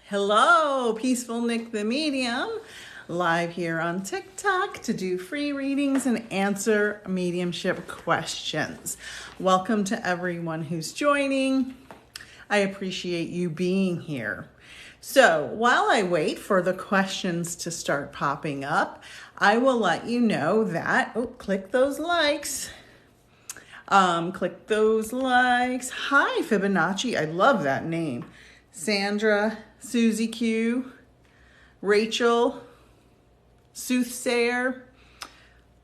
Hello, Peaceful Nick the Medium, live here on TikTok to do free readings and answer mediumship questions. Welcome to everyone who's joining. I appreciate you being here. So while I wait for the questions to start popping up, I will let you know that, click those likes. Click those likes. Hi, Fibonacci. I love that name. Sandra, Susie Q, Rachel, Soothsayer,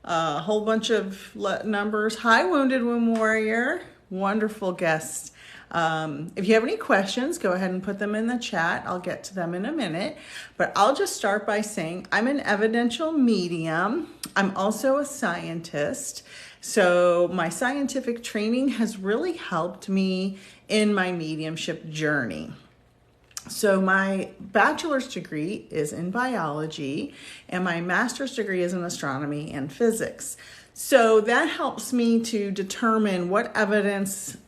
a whole bunch of numbers. Hi, Wounded Womb Warrior. Wonderful guests. If you have any questions, go ahead and put them in the chat. I'll get to them in a minute. But I'll just start by saying I'm an evidential medium. I'm also a scientist. So my scientific training has really helped me in my mediumship journey. So my bachelor's degree is in biology and my master's degree is in astronomy and physics. So that helps me to determine what evidence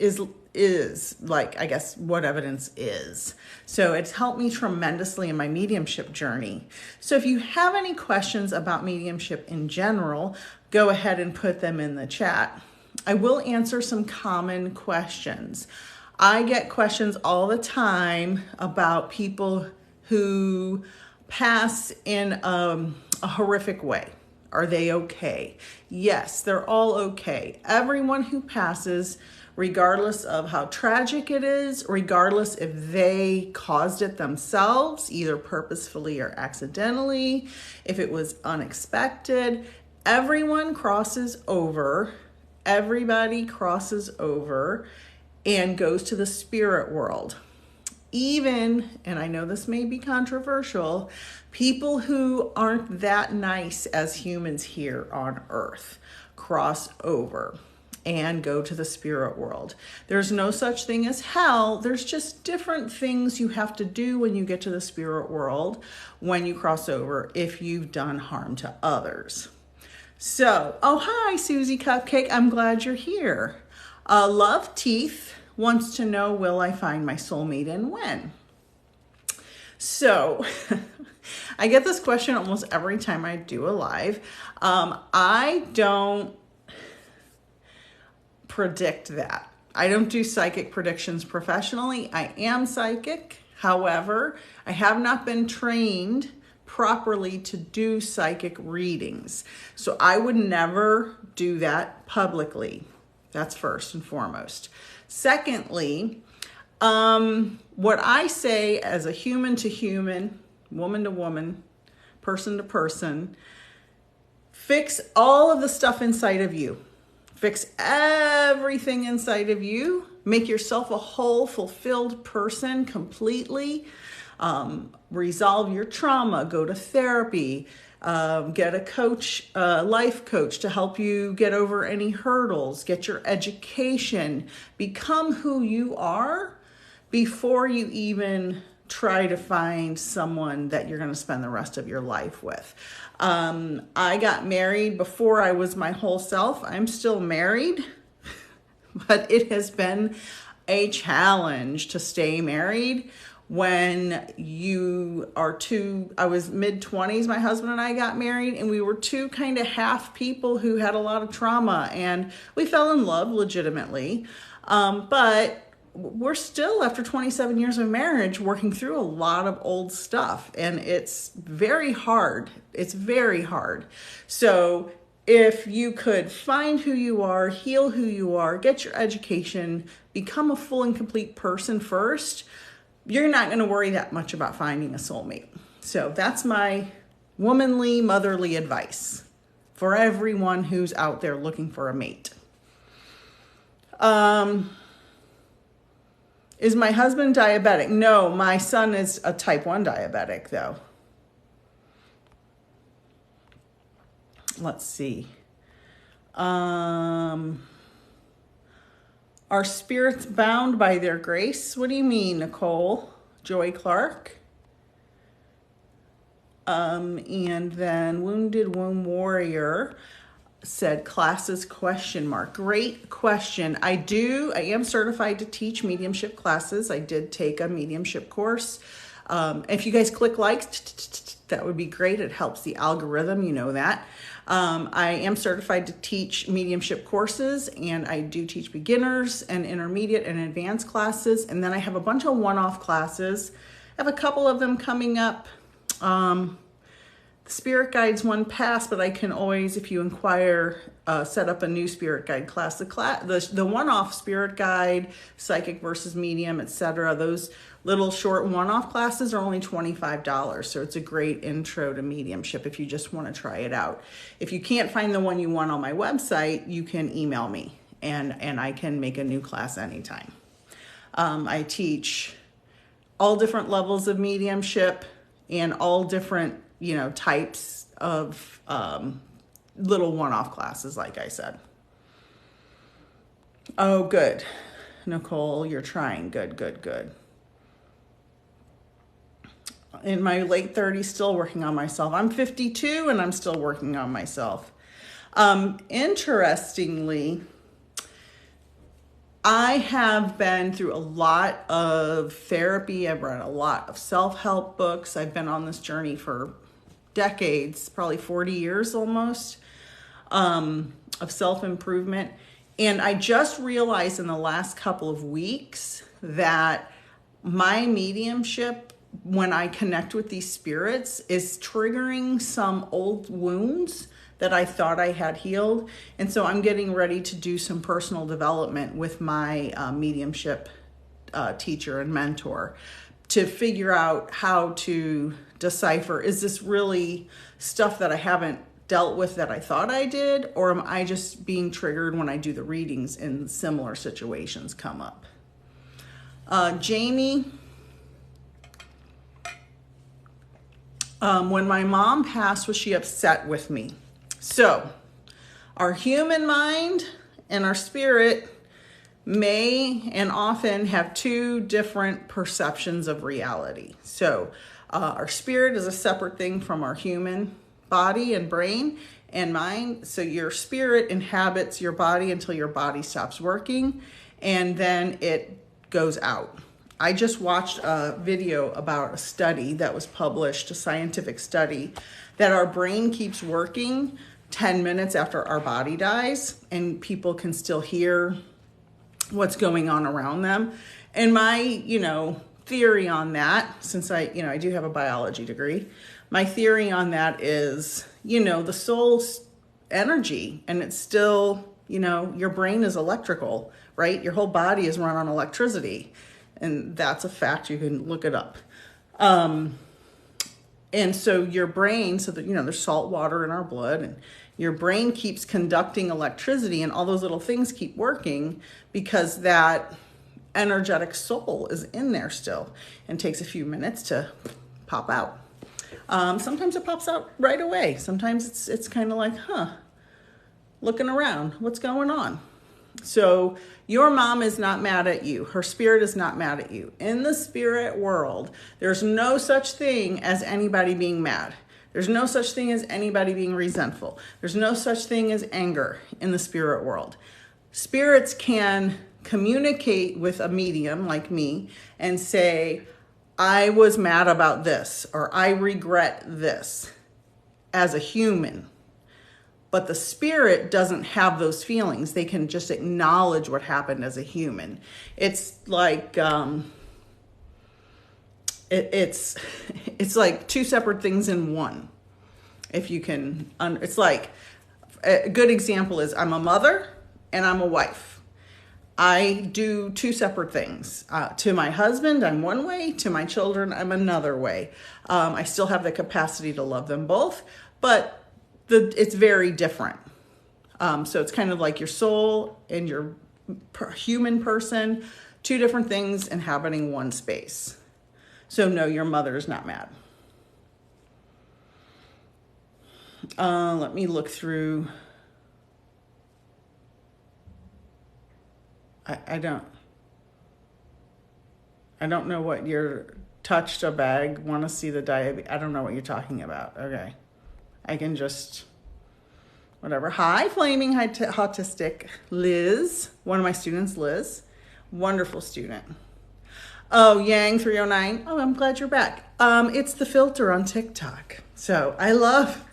is like, I guess, what evidence is. So it's helped me tremendously in my mediumship journey. So if you have any questions about mediumship in general, go ahead and put them in the chat. I will answer some common questions. I get questions all the time about people who pass in a horrific way. Are they okay? Yes, they're all okay. Everyone who passes, regardless of how tragic it is, regardless if they caused it themselves, either purposefully or accidentally, if it was unexpected, everyone crosses over. Everybody crosses over and goes to the spirit world. Even, and I know this may be controversial, people who aren't that nice as humans here on earth cross over and go to the spirit world. There's no such thing as hell. There's just different things you have to do when you get to the spirit world when you cross over if you've done harm to others. So, oh, hi, Susie Cupcake. I'm glad you're here. Love Teeth wants to know, will I find my soulmate and when? So, I get this question almost every time I do a live. I don't predict that. I don't do psychic predictions professionally. I am psychic. However, I have not been trained properly to do psychic readings. So I would never do that publicly. That's first and foremost. Secondly, what I say as a human to human, woman to woman, person to person, fix all of the stuff inside of you. Fix everything inside of you. Make yourself a whole, fulfilled person completely. Resolve your trauma. Go to therapy. Get a coach, life coach to help you get over any hurdles. Get your education. Become who you are before you even try to find someone that you're going to spend the rest of your life with. I got married before I was my whole self. I'm still married, but it has been a challenge to stay married when you are I was mid-20s, my husband and I got married, and we were two kind of half people who had a lot of trauma, and we fell in love legitimately. But we're still, after 27 years of marriage, working through a lot of old stuff, and it's very hard. It's very hard. So if you could find who you are, heal who you are, get your education, become a full and complete person first, you're not going to worry that much about finding a soulmate. So that's my womanly, motherly advice for everyone who's out there looking for a mate. Is my husband diabetic? No, my son is a type 1 diabetic, though. Let's see. Are spirits bound by their grace? What do you mean, Nicole? Joy Clark? And then Wounded Womb Warrior. said classes question mark. Great question. I am certified to teach mediumship classes. I did take a mediumship course. If you guys click like, that would be great. It helps the algorithm, you know that. I am certified to teach mediumship courses, and I do teach beginners and intermediate and advanced classes. And then I have a bunch of one-off classes. I have a couple of them coming up. The spirit guides one passed, but I can always, if you inquire, set up a new spirit guide class. The one-off spirit guide, psychic versus medium, etc. Those little short one-off classes are only $25. So it's a great intro to mediumship if you just want to try it out. If you can't find the one you want on my website, you can email me and I can make a new class anytime. I teach all different levels of mediumship and all different types of little one-off classes, like I said. Oh, good. Nicole, you're trying. Good, good, good. In my late 30s, still working on myself. I'm 52 and I'm still working on myself. Interestingly, I have been through a lot of therapy. I've read a lot of self-help books. I've been on this journey for decades, probably 40 years almost, of self-improvement. And I just realized in the last couple of weeks that my mediumship, when I connect with these spirits, is triggering some old wounds that I thought I had healed. And so I'm getting ready to do some personal development with my mediumship teacher and mentor to figure out how to decipher, is this really stuff that I haven't dealt with that I thought I did, or am I just being triggered when I do the readings and similar situations come up? Jamie, when my mom passed, was she upset with me? So our human mind and our spirit may and often have two different perceptions of reality. So our spirit is a separate thing from our human body and brain and mind. So your spirit inhabits your body until your body stops working, and then it goes out. I just watched a video about a study that was published, a scientific study, that our brain keeps working 10 minutes after our body dies, and people can still hear what's going on around them. And my, theory on that, since I do have a biology degree, my theory on that is, the soul's energy, and it's still, your brain is electrical, right? Your whole body is run on electricity. And that's a fact. You can look it up. And so your brain, there's salt water in our blood, and your brain keeps conducting electricity, and all those little things keep working because that energetic soul is in there still, and takes a few minutes to pop out. Sometimes it pops out right away. Sometimes it's kind of like, looking around, what's going on? So your mom is not mad at you. Her spirit is not mad at you. In the spirit world, there's no such thing as anybody being mad. There's no such thing as anybody being resentful. There's no such thing as anger in the spirit world. Spirits can communicate with a medium like me and say, I was mad about this, or I regret this, as a human. But the spirit doesn't have those feelings. They can just acknowledge what happened as a human. It's like it's like two separate things in one. If you can, it's like, a good example is, I'm a mother and I'm a wife. I do two separate things. To my husband, I'm one way. To my children, I'm another way. I still have the capacity to love them both, but it's very different. So it's kind of like your soul and your human person, two different things inhabiting one space. So no, your mother is not mad. Let me look through. I don't know what you're touched a bag, want to see the diabetes. I don't know what you're talking about. Okay. I can just, whatever. Hi, Flaming Autistic Liz, one of my students, Liz. Wonderful student. Oh, Yang 309. Oh, I'm glad you're back. It's the filter on TikTok. So I love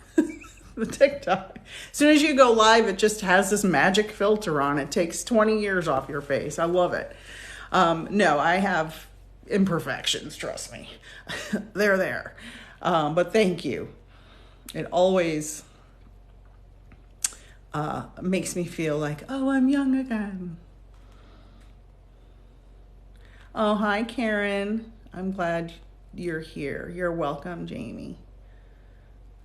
the TikTok. As soon as you go live, it just has this magic filter on. It takes 20 years off your face. I love it. No, I have imperfections, trust me. They're there. But thank you. It always makes me feel like, oh, I'm young again. Oh, hi, Karen. I'm glad you're here. You're welcome, Jamie.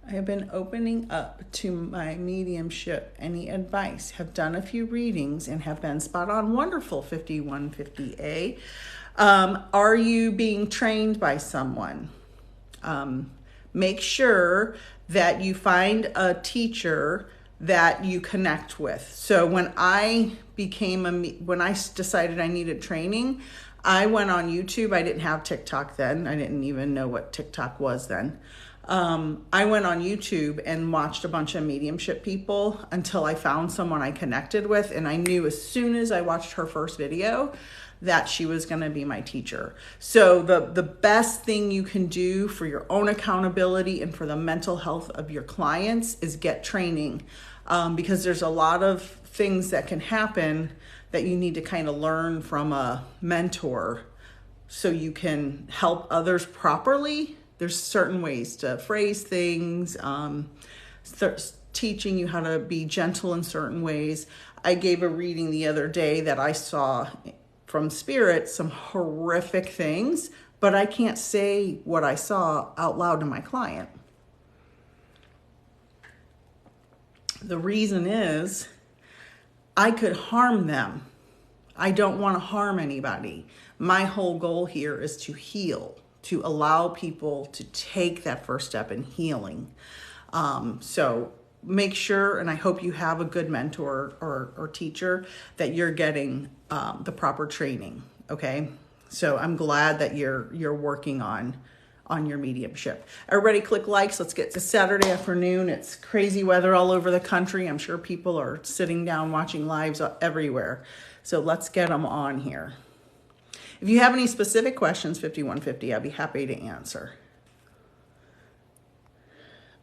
I have been opening up to my mediumship. Any advice? Have done a few readings and have been spot on. Wonderful, 5150A. Are you being trained by someone? Make sure that you find a teacher that you connect with. So when I decided I needed training, I went on YouTube. I didn't have TikTok then. I didn't even know what TikTok was then. I went on YouTube and watched a bunch of mediumship people until I found someone I connected with. And I knew as soon as I watched her first video that she was going to be my teacher. So the best thing you can do for your own accountability and for the mental health of your clients is get training, because there's a lot of things that can happen that you need to kind of learn from a mentor so you can help others properly. There's certain ways to phrase things, teaching you how to be gentle in certain ways. I gave a reading the other day that I saw from Spirit some horrific things, but I can't say what I saw out loud to my client. The reason is I could harm them. I don't want to harm anybody. My whole goal here is to heal, to allow people to take that first step in healing. So make sure, and I hope you have a good mentor or teacher, that you're getting the proper training, okay? So I'm glad that you're working on your mediumship. Everybody click likes. Let's get to Saturday afternoon. It's crazy weather all over the country. I'm sure people are sitting down watching lives everywhere. So let's get them on here. If you have any specific questions, 5150, I'll be happy to answer.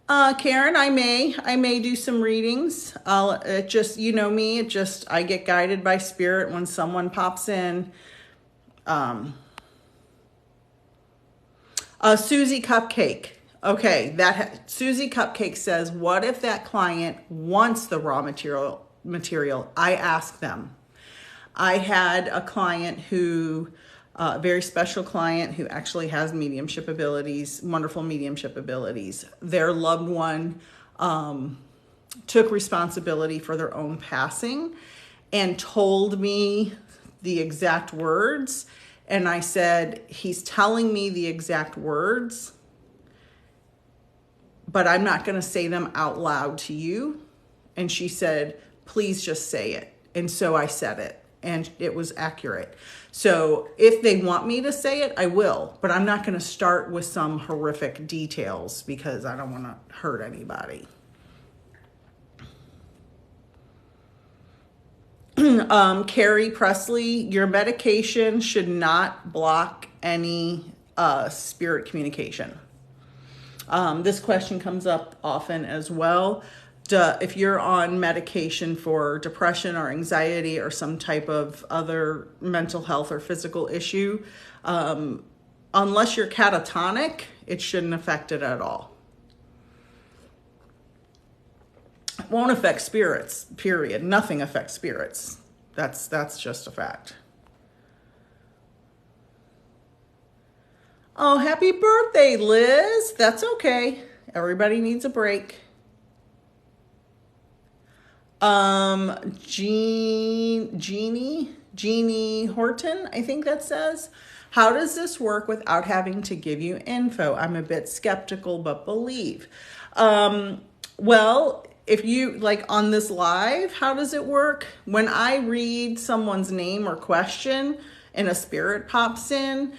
Karen, I may do some readings. You know me, I get guided by Spirit when someone pops in. Susie Cupcake. Okay, Susie Cupcake says, what if that client wants the raw material? I ask them. I had a client who, a very special client who actually has mediumship abilities, wonderful mediumship abilities. Their loved one took responsibility for their own passing and told me the exact words. And I said, he's telling me the exact words, but I'm not going to say them out loud to you. And she said, please just say it. And so I said it. And it was accurate. So if they want me to say it, I will. But I'm not going to start with some horrific details because I don't want to hurt anybody. Carrie Presley, your medication should not block any spirit communication. This question comes up often as well. If you're on medication for depression or anxiety or some type of other mental health or physical issue, unless you're catatonic, it shouldn't affect it at all. It won't affect spirits, period. Nothing affects spirits. That's just a fact. Oh, happy birthday, Liz. That's okay. Everybody needs a break. Jeannie Horton, I think that says, how does this work without having to give you info? I'm a bit skeptical, but believe. Well, if you like on this live, how does it work? When I read someone's name or question and a spirit pops in,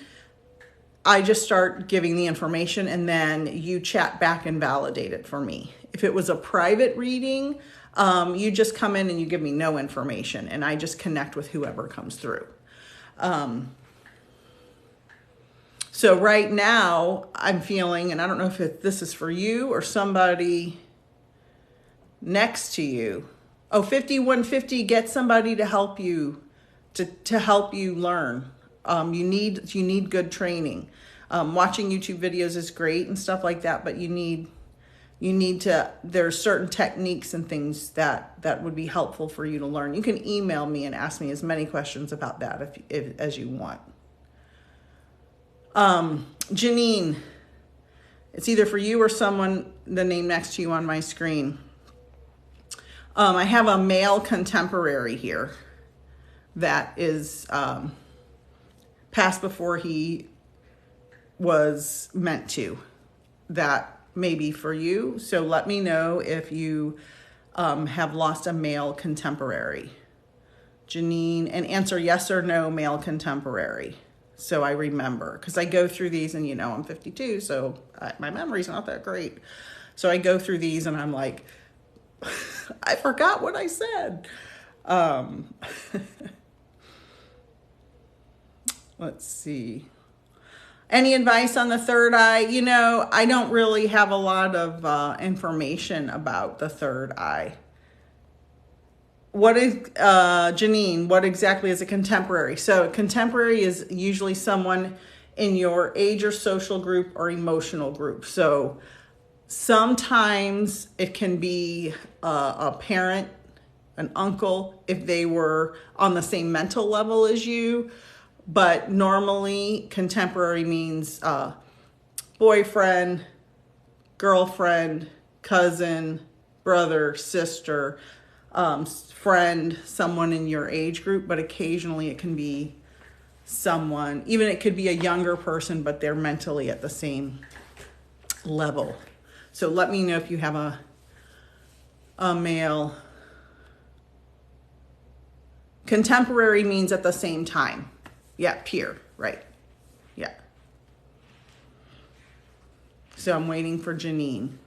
I just start giving the information and then you chat back and validate it for me. If it was a private reading, You just come in and you give me no information, and I just connect with whoever comes through. So right now I'm feeling, and I don't know if this is for you or somebody next to you. Oh, 5150, get somebody to help you, to help you learn. You need good training. Watching YouTube videos is great and stuff like that, but you need to, there's certain techniques and things that would be helpful for you to learn. You can email me and ask me as many questions about that as you want. Janine, it's either for you or someone, the name next to you on my screen. I have a male contemporary here that is passed before he was meant to. That may be for you. So let me know if you have lost a male contemporary. Janine, and answer yes or no, male contemporary. So I remember, because I go through these, and I'm 52, so my memory's not that great. So I go through these and I'm like, I forgot what I said. Let's see. Any advice on the third eye? I don't really have a lot of information about the third eye. What is, Janine, what exactly is a contemporary? So a contemporary is usually someone in your age or social group or emotional group. So sometimes it can be a parent, an uncle, if they were on the same mental level as you. But normally contemporary means boyfriend, girlfriend, cousin, brother, sister, friend, someone in your age group, but occasionally it can be someone, even it could be a younger person, but they're mentally at the same level. So let me know if you have a male. Contemporary means at the same time. Yeah, peer, right. Yeah. So I'm waiting for Janine.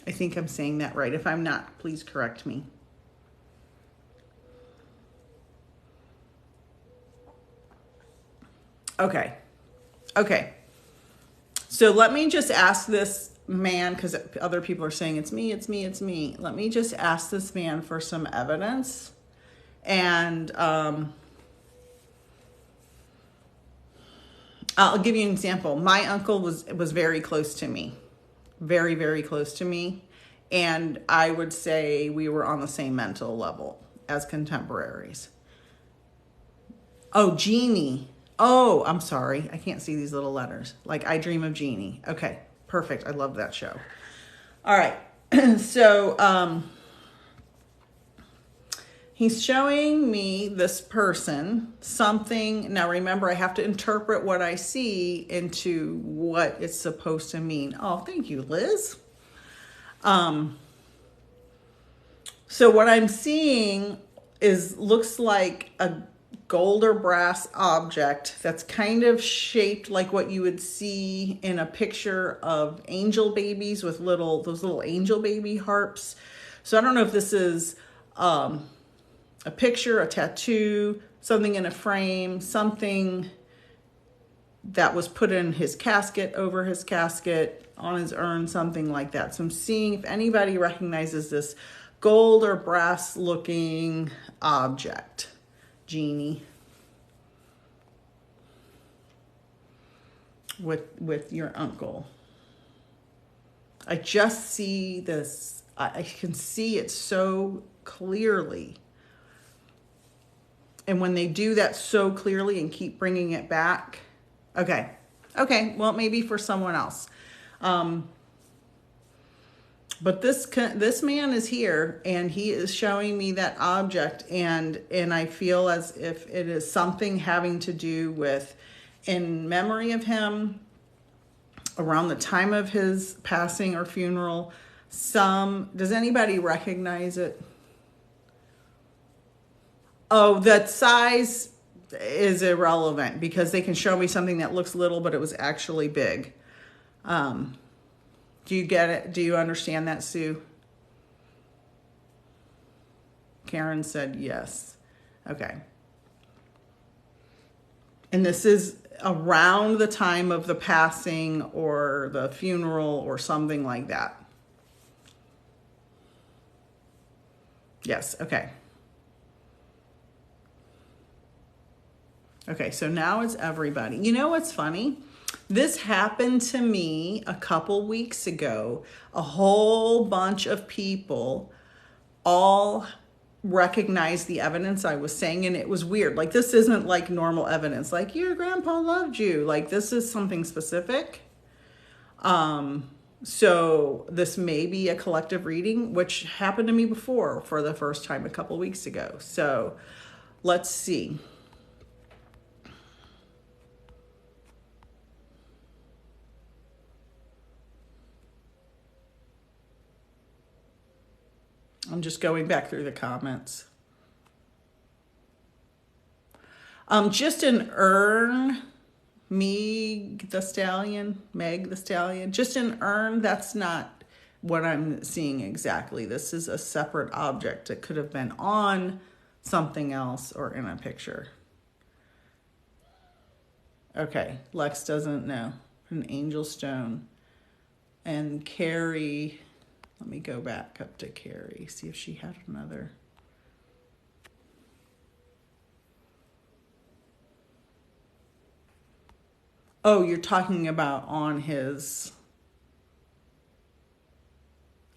I think I'm saying that right. If I'm not, please correct me. Okay. So let me just ask this man, because other people are saying it's me. Let me just ask this man for some evidence. And I'll give you an example. My uncle was very close to me. Very, very close to me. And I would say we were on the same mental level as contemporaries. Oh, Jeannie. Oh, I'm sorry. I can't see these little letters. Like I Dream of Jeannie. Okay, perfect. I love that show. All right. So he's showing me this person, something. Now remember, I have to interpret what I see into what it's supposed to mean. Oh, thank you, Liz. So what I'm seeing looks like a gold or brass object that's kind of shaped like what you would see in a picture of angel babies with those little angel baby harps. So I don't know if this is a picture, a tattoo, something in a frame, something that was put in his casket, over his casket, on his urn, something like that. So I'm seeing if anybody recognizes this gold or brass looking object. Jeannie, with your uncle. I just see this. I can see it so clearly. And when they do that so clearly and keep bringing it back, okay, well, maybe for someone else. But this man is here, and he is showing me that object, and I feel as if it is something having to do with, in memory of him, around the time of his passing or funeral. Does anybody recognize it? Oh, that size is irrelevant, because they can show me something that looks little, but it was actually big. Do you get it? Do you understand that, Sue? Karen said yes. Okay. And this is around the time of the passing or the funeral or something like that. Yes, okay. Okay, so now it's everybody. You know what's funny? This happened to me a couple weeks ago. A whole bunch of people all recognized the evidence I was saying, and it was weird. Like, this isn't like normal evidence. Like, your grandpa loved you. Like, this is something specific. So this may be a collective reading, which happened to me before for the first time a couple weeks ago. So let's see. I'm just going back through the comments. Just an urn, Meg the Stallion, just an urn. That's not what I'm seeing exactly. This is a separate object. It could have been on something else or in a picture. Okay, Lex doesn't know. An angel stone. And Carrie, let me go back up to Carrie, see if she had another. Oh, you're talking about on his...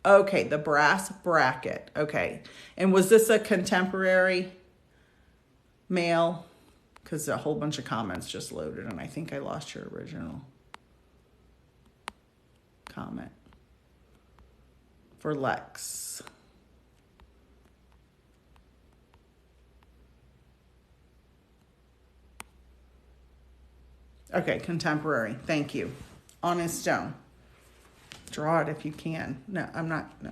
Okay, the brass bracket. Okay. And was this a contemporary male? Because a whole bunch of comments just loaded, and I think I lost your original comment. For Lex. Okay, contemporary. Thank you. On his stone. Draw it if you can. No, I'm not. No.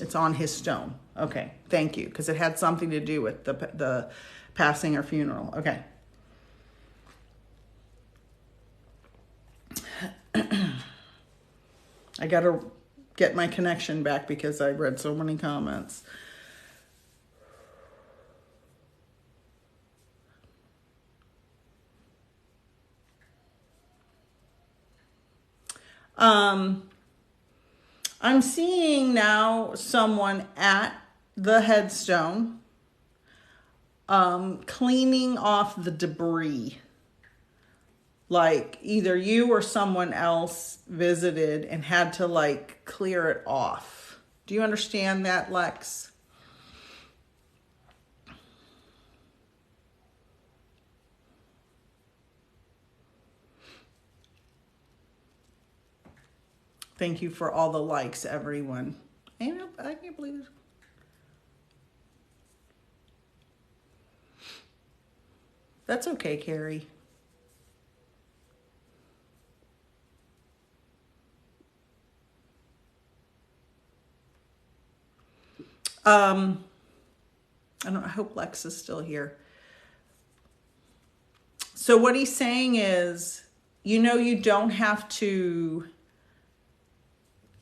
It's on his stone. Okay, thank you. Because it had something to do with the passing or funeral. Okay. I got to get my connection back because I read so many comments. I'm seeing now someone at the headstone cleaning off the debris. Like either you or someone else visited and had to like clear it off. Do you understand that, Lex? Thank you for all the likes, everyone. I can't believe it. That's okay, Carrie. I hope Lex is still here. So what he's saying is, you don't have to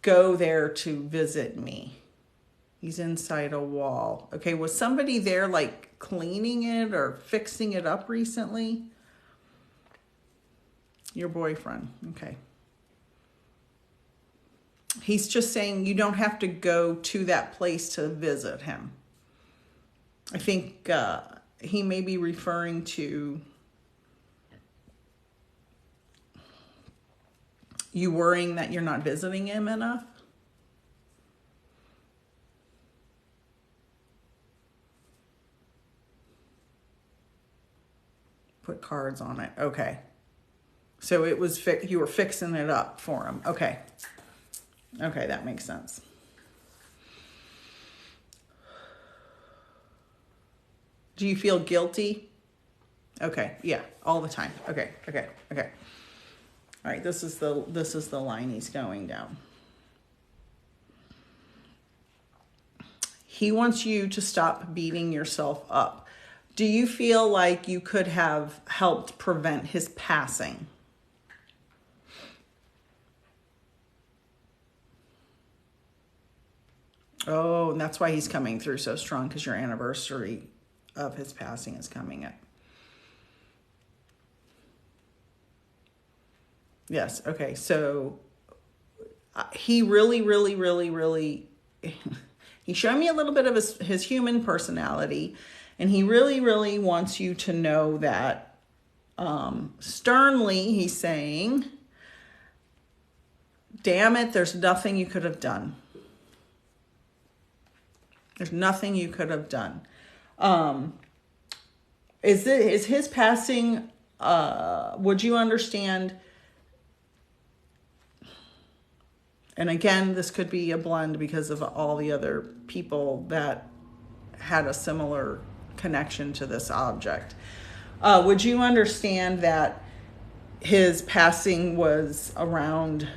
go there to visit me. He's inside a wall. Okay, was somebody there like cleaning it or fixing it up recently? Your boyfriend. Okay. He's just saying you don't have to go to that place to visit him. I think he may be referring to you worrying that you're not visiting him enough. Put cards on it. Okay. So it was you were fixing it up for him. Okay. Okay, that makes sense. Do you feel guilty? Okay, yeah, all the time. Okay. All right, this is the line he's going down. He wants you to stop beating yourself up. Do you feel like you could have helped prevent his passing? Oh, and that's why he's coming through so strong, because your anniversary of his passing is coming up. Yes. Okay. So he really, really, really, really, he showed me a little bit of his human personality, and he really, really wants you to know that sternly he's saying, damn it, there's nothing you could have done. There's nothing you could have done. Is his passing, would you understand? And again, this could be a blend because of all the other people that had a similar connection to this object. Would you understand that his passing was around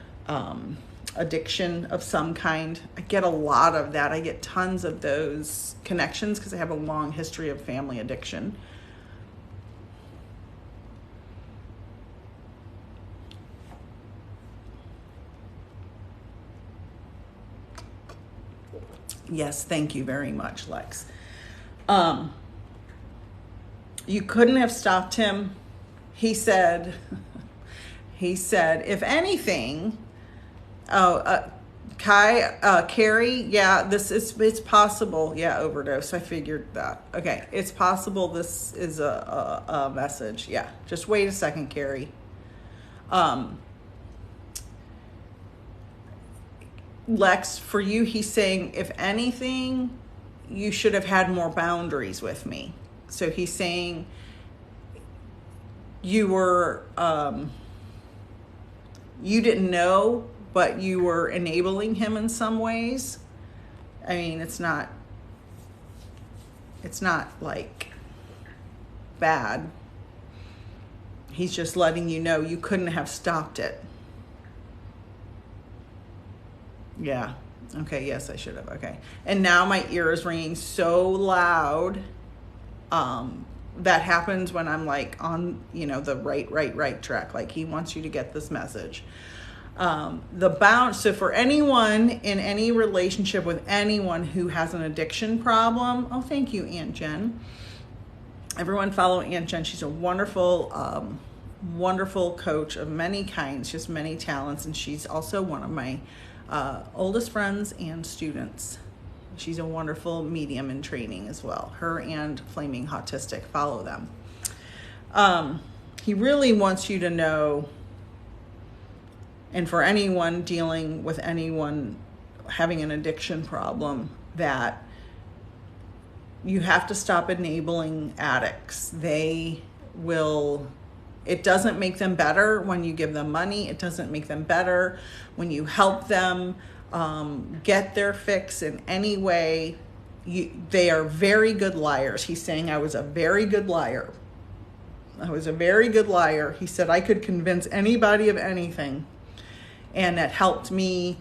addiction of some kind? I get a lot of that. I get tons of those connections because I have a long history of family addiction. Yes, thank you very much, Lex. You couldn't have stopped him. He said, if anything, Carrie, yeah, it's possible. Yeah, overdose. I figured that. Okay, it's possible this is a message. Yeah, just wait a second, Carrie. Lex, for you, he's saying, if anything, you should have had more boundaries with me. So he's saying you were, you didn't know, but you were enabling him in some ways. I mean, it's not like bad. He's just letting you know you couldn't have stopped it. Yeah. Okay. Yes, I should have. Okay. And now my ear is ringing so loud. That happens when I'm like on, the right track. Like he wants you to get this message. So for anyone in any relationship with anyone who has an addiction problem, oh, thank you, Aunt Jen. Everyone follow Aunt Jen. She's a wonderful, wonderful coach of many kinds, just many talents. And she's also one of my oldest friends and students. She's a wonderful medium in training as well. Her and Flaming Autistic, follow them. He really wants you to know, and for anyone dealing with anyone having an addiction problem, that you have to stop enabling addicts. It doesn't make them better when you give them money. It doesn't make them better when you help them get their fix in any way. They are very good liars. He's saying, I was a very good liar. I was a very good liar. He said, I could convince anybody of anything. And that helped me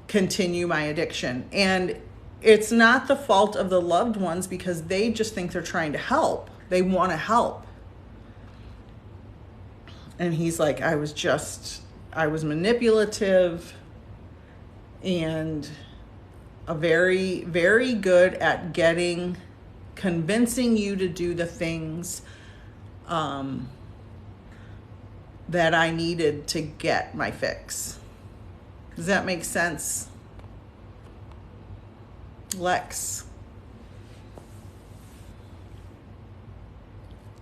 continue my addiction. And it's not the fault of the loved ones, because they just think they're trying to help. They want to help. And he's like, I was manipulative and a very, very good at convincing you to do the things that I needed to get my fix. Does that make sense? Lex.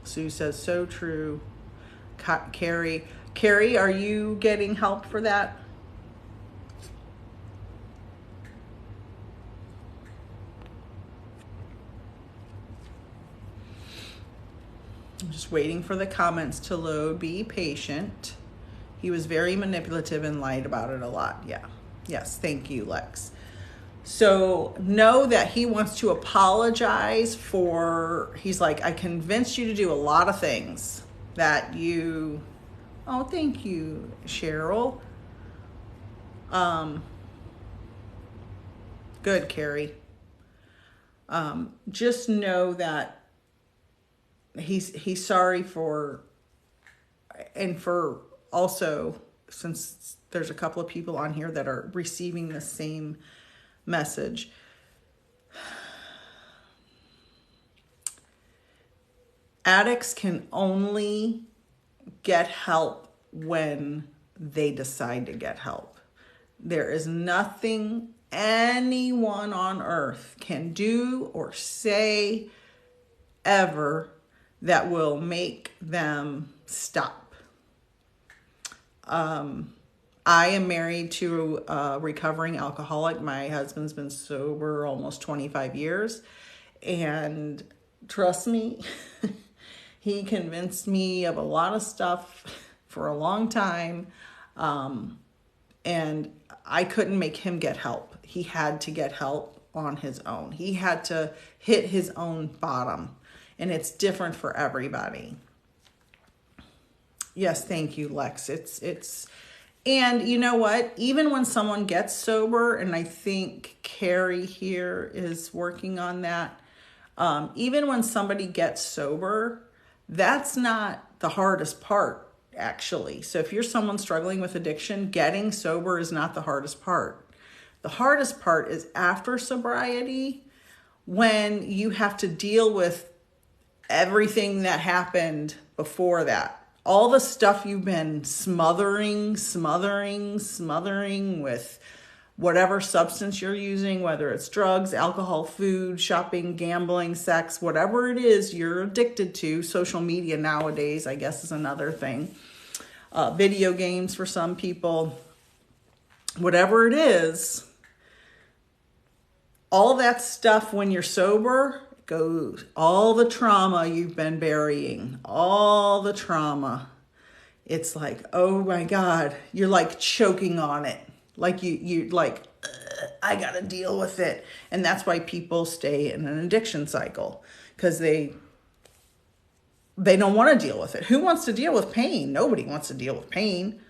Sue says, so true. Carrie, are you getting help for that? I'm just waiting for the comments to load. Be patient. He was very manipulative and lied about it a lot. Yeah. Yes. Thank you, Lex. So know that he wants to apologize he's like, I convinced you to do a lot of things that you, oh, thank you, Cheryl. Good, Carrie. Just know that he's sorry and for also, since there's a couple of people on here that are receiving the same message, Addicts can only get help when they decide to get help. There is nothing anyone on earth can do or say ever that will make them stop. I am married to a recovering alcoholic. My husband's been sober almost 25 years. And trust me, he convinced me of a lot of stuff for a long time. And I couldn't make him get help. He had to get help on his own. He had to hit his own bottom. And it's different for everybody. Yes, thank you, Lex. And you know what? Even when someone gets sober, and I think Carrie here is working on that, even when somebody gets sober, that's not the hardest part, actually. So if you're someone struggling with addiction, getting sober is not the hardest part. The hardest part is after sobriety, when you have to deal with everything that happened before that. All the stuff you've been smothering with whatever substance you're using, whether it's drugs, alcohol, food, shopping, gambling, sex, whatever it is you're addicted to. Social media nowadays, I guess, is another thing. Video games for some people. Whatever it is, all that stuff when you're sober goes, all the trauma you've been burying, all the trauma. It's like, oh my God, you're like choking on it. Like you like, I gotta deal with it. And that's why people stay in an addiction cycle, because they don't want to deal with it. Who wants to deal with pain? Nobody wants to deal with pain.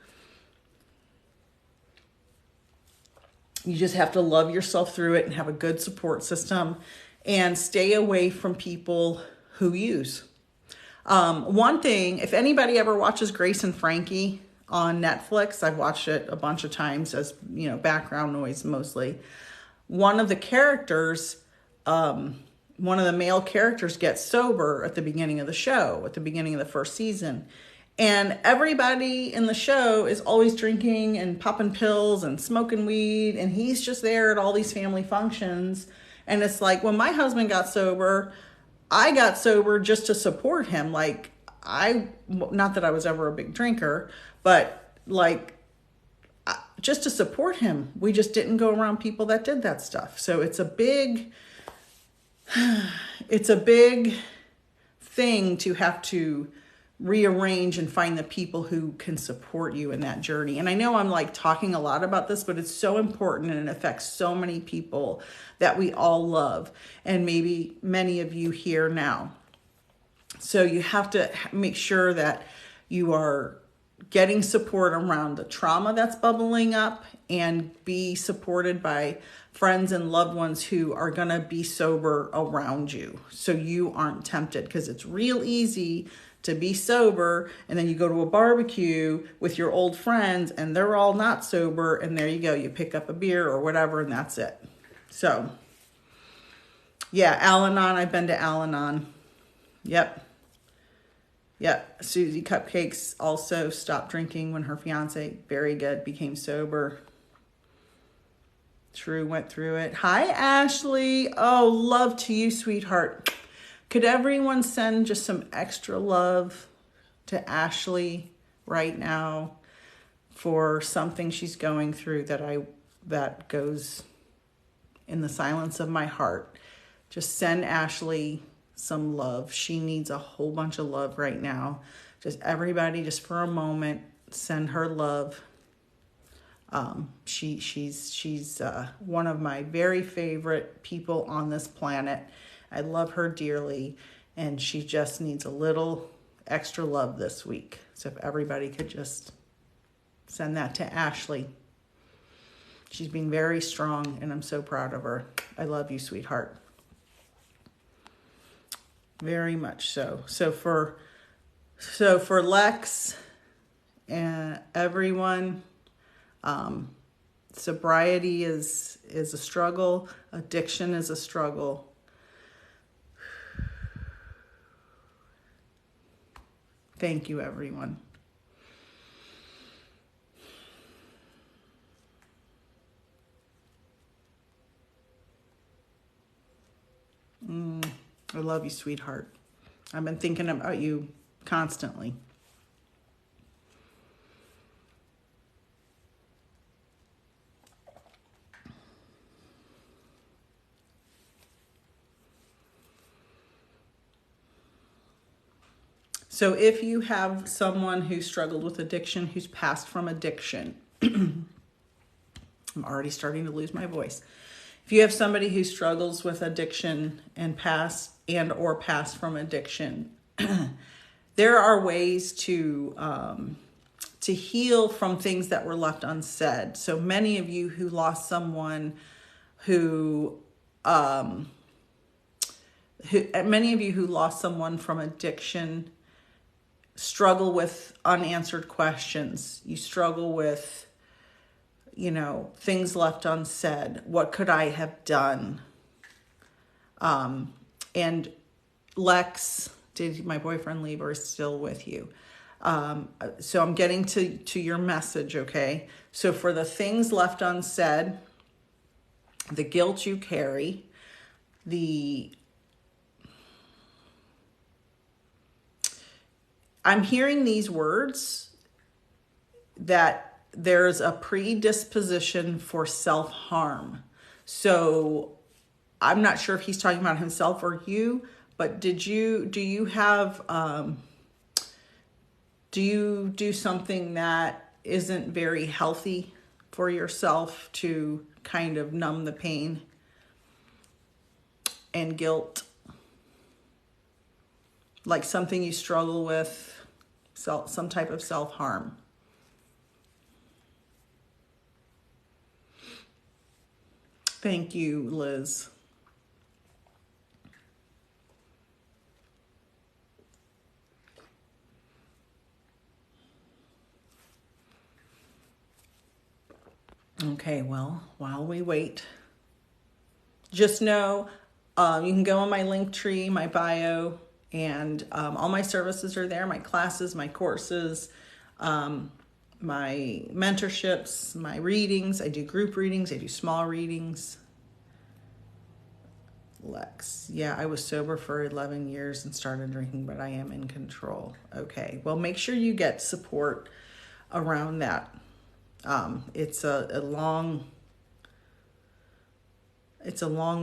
You just have to love yourself through it and have a good support system. And stay away from people who use. One thing, if anybody ever watches Grace and Frankie on Netflix, I've watched it a bunch of times as, background noise mostly. One of the characters, one of the male characters gets sober at the beginning of the show, at the beginning of the first season. And everybody in the show is always drinking and popping pills and smoking weed. And he's just there at all these family functions. And it's like, when my husband got sober, I got sober just to support him. Like, not that I was ever a big drinker, but just to support him. We just didn't go around people that did that stuff. So it's a big thing to have to rearrange and find the people who can support you in that journey. And I know I'm talking a lot about this, but it's so important and it affects so many people that we all love, and maybe many of you here now. So you have to make sure that you are getting support around the trauma that's bubbling up, and be supported by friends and loved ones who are going to be sober around you, so you aren't tempted, because it's real easy to be sober, and then you go to a barbecue with your old friends and they're all not sober, and there you go, you pick up a beer or whatever, and that's it. So yeah, Al-Anon, I've been to Al-Anon. Yep. Susie Cupcakes also stopped drinking when her fiance, very good, became sober. True, went through it. Hi, Ashley. Oh, love to you, sweetheart. Could everyone send just some extra love to Ashley right now for something she's going through that goes in the silence of my heart? Just send Ashley some love. She needs a whole bunch of love right now. Just everybody, just for a moment, send her love. She's one of my very favorite people on this planet. I love her dearly, and she just needs a little extra love this week. So if everybody could just send that to Ashley. She's been very strong, and I'm so proud of her. I love you, sweetheart. Very much so. So for Lex and everyone, sobriety is a struggle. Addiction is a struggle. Thank you, everyone. I love you, sweetheart. I've been thinking about you constantly. So if you have someone who struggled with addiction, who's passed from addiction, I'm already starting to lose my voice. If you have somebody who struggles with addiction and or pass from addiction, there are ways to heal from things that were left unsaid. So many of you who lost someone many of you who lost someone from addiction struggle with unanswered questions. You struggle with, things left unsaid. What could I have done? And Lex, did my boyfriend leave or is still with you? So I'm getting to your message, okay? So for the things left unsaid, the guilt you carry, I'm hearing these words that there's a predisposition for self-harm. So I'm not sure if he's talking about himself or you, but do you do something that isn't very healthy for yourself to kind of numb the pain and guilt? Like something you struggle with, some type of self-harm. Thank you, Liz. Okay, well, while we wait, just know you can go on my link tree, my bio, and all my services are there, my classes, my courses, my mentorships, my readings. I do group readings. I do small readings. Lex. Yeah, I was sober for 11 years and started drinking, but I am in control. Okay, well, make sure you get support around that. It's a long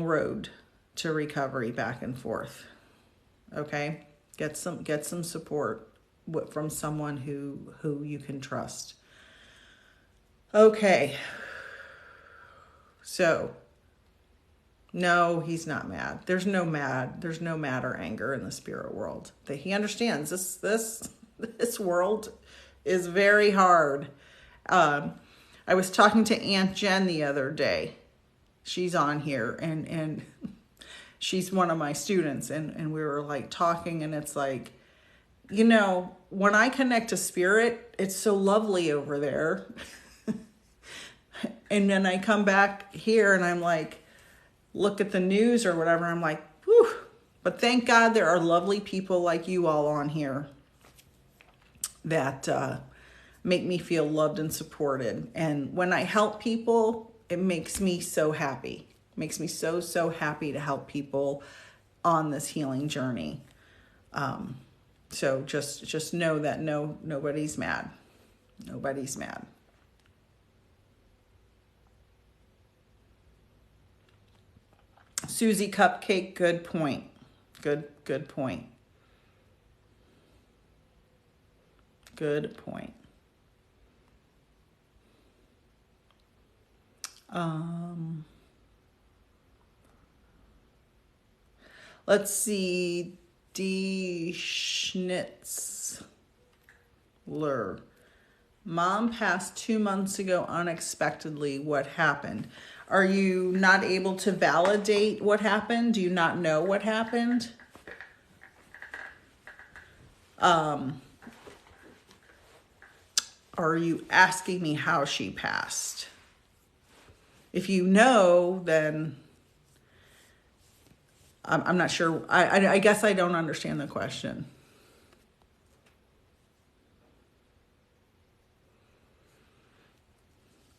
road to recovery, back and forth. Okay, get some support from someone who you can trust. Okay, so no, he's not mad. There's no mad or anger in the spirit world. That he understands this world is very hard. I was talking to Aunt Jen the other day. She's on here and she's one of my students, and we were like talking, and it's like, when I connect to spirit, it's so lovely over there. And then I come back here and I'm like, look at the news or whatever. I'm like, whew. But thank God there are lovely people like you all on here that make me feel loved and supported. And when I help people, it makes me so happy. It makes me so happy to help people on this healing journey. So just know that nobody's mad. Nobody's mad. Susie Cupcake, good point. Good point. Good point. Let's see. D. Schnitzler. Mom passed 2 months ago unexpectedly. What happened? Are you not able to validate what happened? Do you not know what happened? Are you asking me how she passed? If you know, then I'm not sure. I guess I don't understand the question.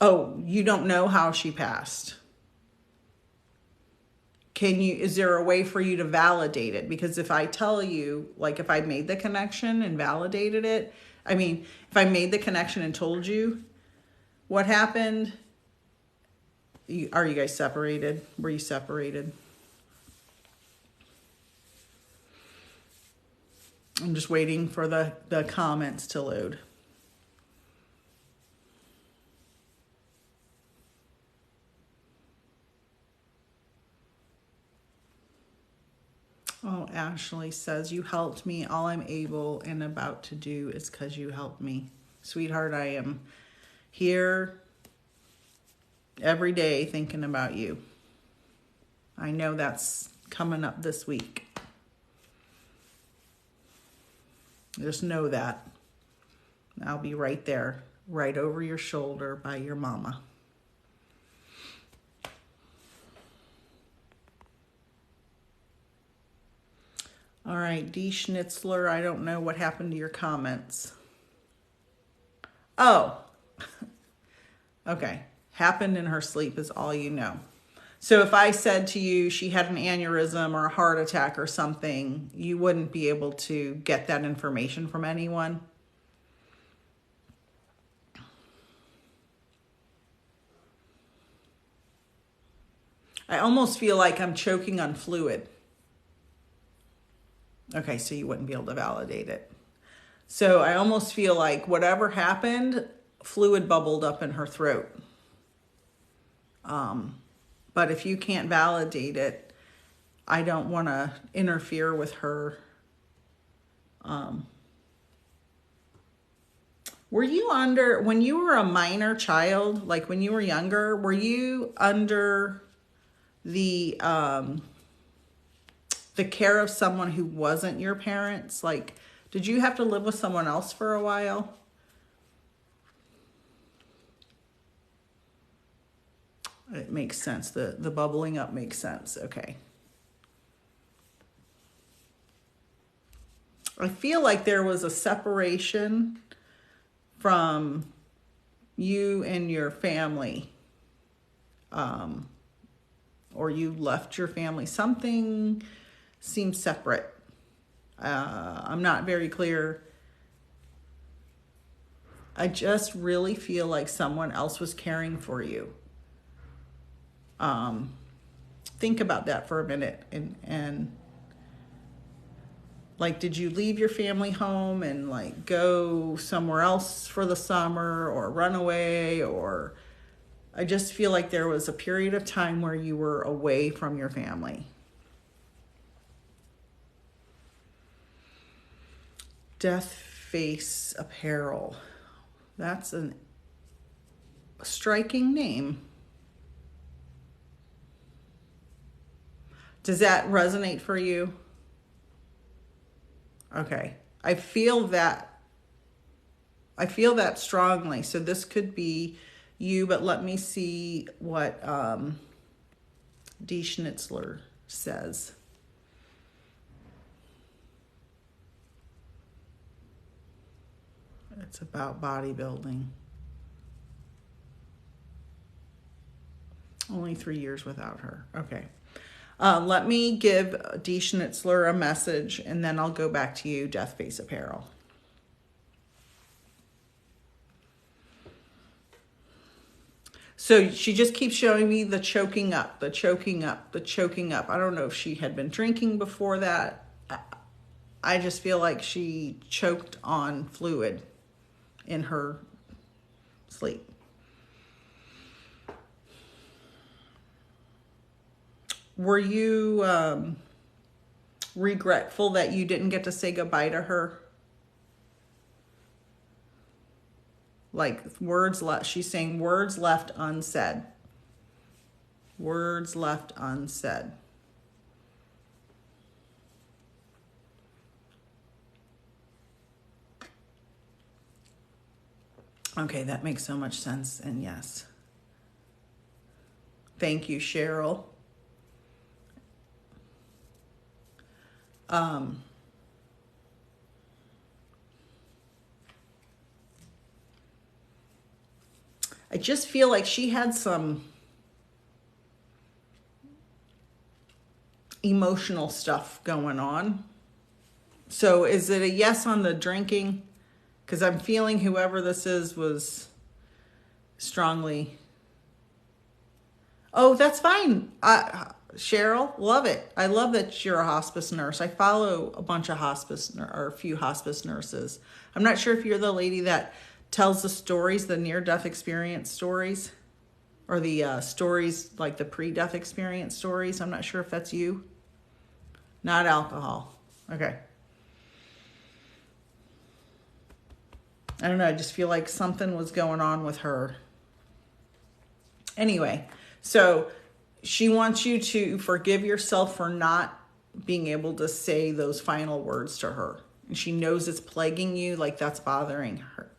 Oh, you don't know how she passed. Is there a way for you to validate it? Because if I tell you, like if I made the connection and validated it, if I made the connection and told you what happened, are you guys separated? Were you separated? I'm just waiting for the comments to load. Oh, Ashley says, you helped me. All I'm able and about to do is because you helped me. Sweetheart, I am here every day thinking about you. I know that's coming up this week. Just know that. I'll be right there, right over your shoulder by your mama. All right, D. Schnitzler, I don't know what happened to your comments. Oh, okay. Happened in her sleep is all you know. So if I said to you she had an aneurysm or a heart attack or something, you wouldn't be able to get that information from anyone? I almost feel like I'm choking on fluid. Okay, so you wouldn't be able to validate it. So I almost feel like whatever happened, fluid bubbled up in her throat. But if you can't validate it, I don't want to interfere with her. Were you when you were a minor child, like when you were younger, were you under the care of someone who wasn't your parents? Like, did you have to live with someone else for a while? It makes sense. The bubbling up makes sense. Okay. I feel like there was a separation from you and your family. Or you left your family. Something seems separate. I'm not very clear. I just really feel like someone else was caring for you. Think about that for a minute. And like, did you leave your family home and like go somewhere else for the summer or run away? Or I just feel like there was a period of time where you were away from your family. Death Face Apparel. That's a striking name. Does that resonate for you? Okay. I feel that strongly. So this could be you, but let me see what D. Schnitzler says. It's about bodybuilding. Only 3 years without her. Okay. Let me give D. Schnitzler a message, and then I'll go back to you, Death Face Apparel. So she just keeps showing me the choking up, the choking up, the choking up. I don't know if she had been drinking before that. I just feel like she choked on fluid in her sleep. Were you regretful that you didn't get to say goodbye to her? Like words left, she's saying words left unsaid. Words left unsaid. Okay, that makes so much sense, and yes. Thank you, Cheryl. I just feel like she had some emotional stuff going on. So is it a yes on the drinking? Because I'm feeling whoever this is was strongly. Oh, that's fine. Cheryl, love it. I love that you're a hospice nurse. I follow a bunch of or a few hospice nurses. I'm not sure if you're the lady that tells the stories, the near-death experience stories, or the stories like the pre-death experience stories. I'm not sure if that's you. Not alcohol. Okay. I don't know. I just feel like something was going on with her. Anyway, so she wants you to forgive yourself for not being able to say those final words to her. And she knows it's plaguing you, like that's bothering her.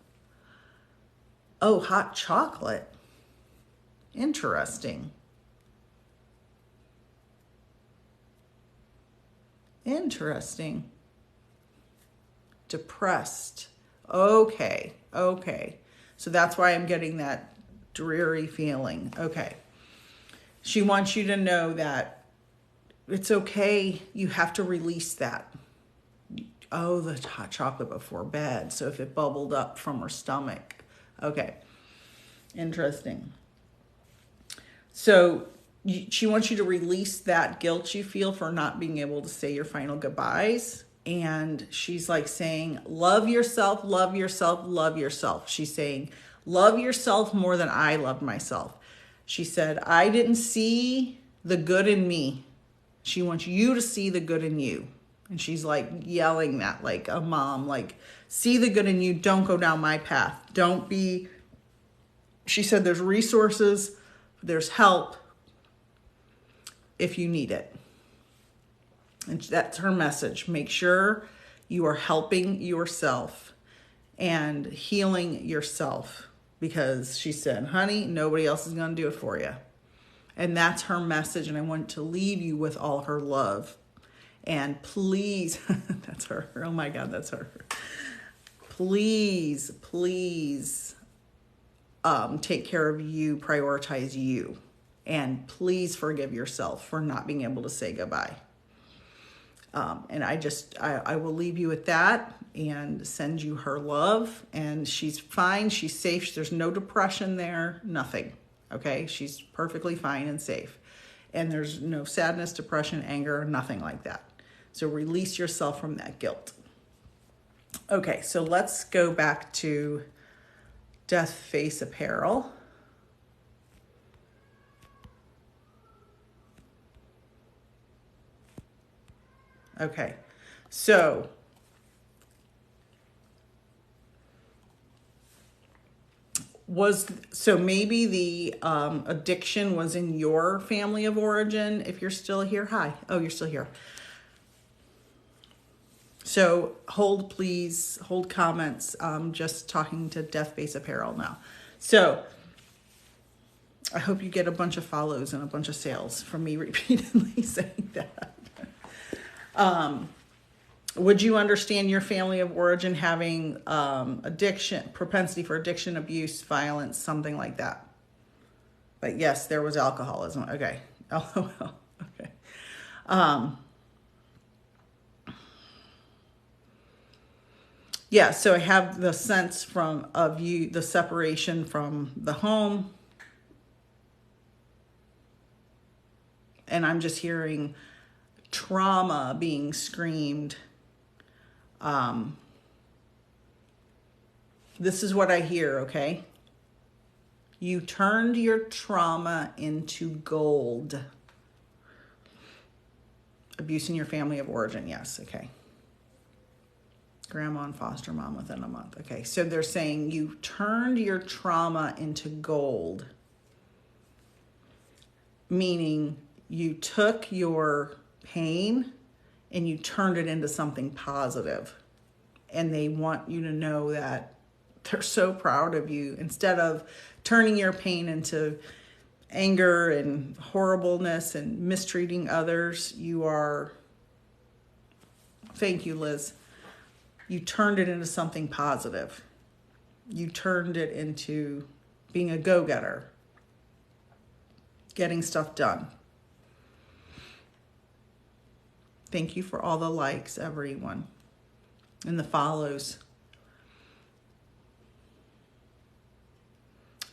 Oh, hot chocolate. Interesting. Interesting. Depressed. Okay. So that's why I'm getting that dreary feeling. Okay. She wants you to know that it's okay. You have to release that. Oh, the hot chocolate before bed. So if it bubbled up from her stomach. Okay. Interesting. So she wants you to release that guilt you feel for not being able to say your final goodbyes. And she's like saying, love yourself, love yourself, love yourself. She's saying, love yourself more than I loved myself. She said, I didn't see the good in me. She wants you to see the good in you. And she's like yelling that like a mom, like, see the good in you. Don't go down my path. Don't be, she said, there's resources, there's help if you need it. And that's her message. Make sure you are helping yourself and healing yourself, because she said, honey, nobody else is going to do it for you. And that's her message. And I want to leave you with all her love. And please, that's her. Oh my God, that's her. Please, take care of you, prioritize you. And please forgive yourself for not being able to say goodbye. And I will leave you with that and send you her love. And she's fine. She's safe. There's no depression there. Nothing. Okay. She's perfectly fine and safe. And there's no sadness, depression, anger, nothing like that. So release yourself from that guilt. Okay. So let's go back to Death Face Apparel. Okay, so maybe the addiction was in your family of origin. If you're still here, hi. Oh, you're still here. So hold, please, hold comments. Just talking to Death Face Apparel now. So I hope you get a bunch of follows and a bunch of sales from me repeatedly saying that. Would you understand your family of origin having addiction, propensity for addiction, abuse, violence, something like that? But yes, there was alcoholism. Okay. LOL. Okay. Yeah, so I have the sense of you, the separation from the home. And I'm just hearing trauma being screamed. This is what I hear, okay? You turned your trauma into gold. Abuse in your family of origin, yes, okay. Grandma and foster mom within a month. Okay, so they're saying you turned your trauma into gold. Meaning you took your pain and you turned it into something positive. And they want you to know that they're so proud of you. Instead of turning your pain into anger and horribleness and mistreating others, you are, thank you, Liz. You turned it into something positive. You turned it into being a go-getter, getting stuff done. Thank you for all the likes, everyone, and the follows.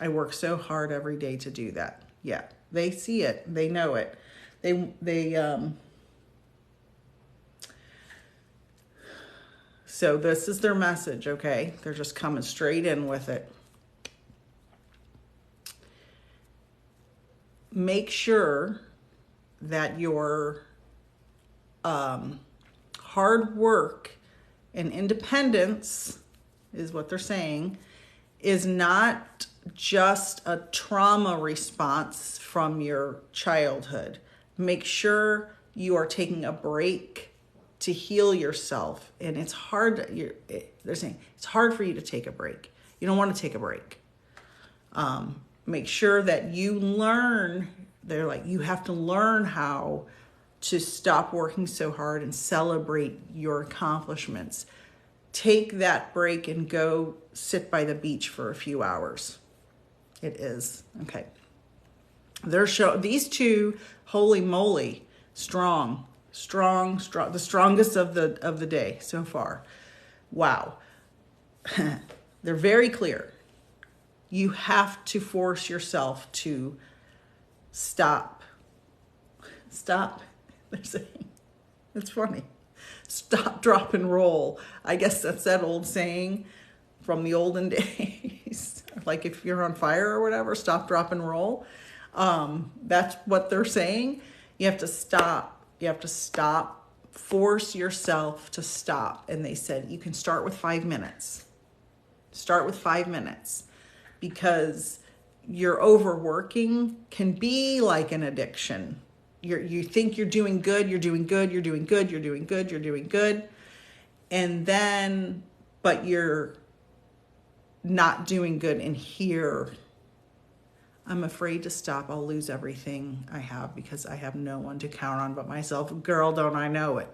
I work so hard every day to do that. Yeah, they see it. They know it. So this is their message, okay? They're just coming straight in with it. Make sure that your hard work and independence, is what they're saying, is not just a trauma response from your childhood. Make sure you are taking a break to heal yourself. And it's hard, they're saying, it's hard for you to take a break. You don't want to take a break. Make sure that you learn, they're like, you have to learn how to stop working so hard and celebrate your accomplishments. Take that break and go sit by the beach for a few hours. It is. Okay. These two, holy moly, strong, the strongest of the day so far. Wow. They're very clear. You have to force yourself to stop. Stop. They're saying. It's funny. Stop, drop, and roll. I guess that's that old saying from the olden days. Like if you're on fire or whatever, stop, drop, and roll. That's what they're saying. You have to stop. You have to stop. Force yourself to stop. And they said you can start with 5 minutes. Start with 5 minutes. Because your overworking can be like an addiction. You think you're doing good, you're doing good, you're doing good, you're doing good, you're doing good. And then, but you're not doing good in here. I'm afraid to stop. I'll lose everything I have because I have no one to count on but myself. Girl, don't I know it?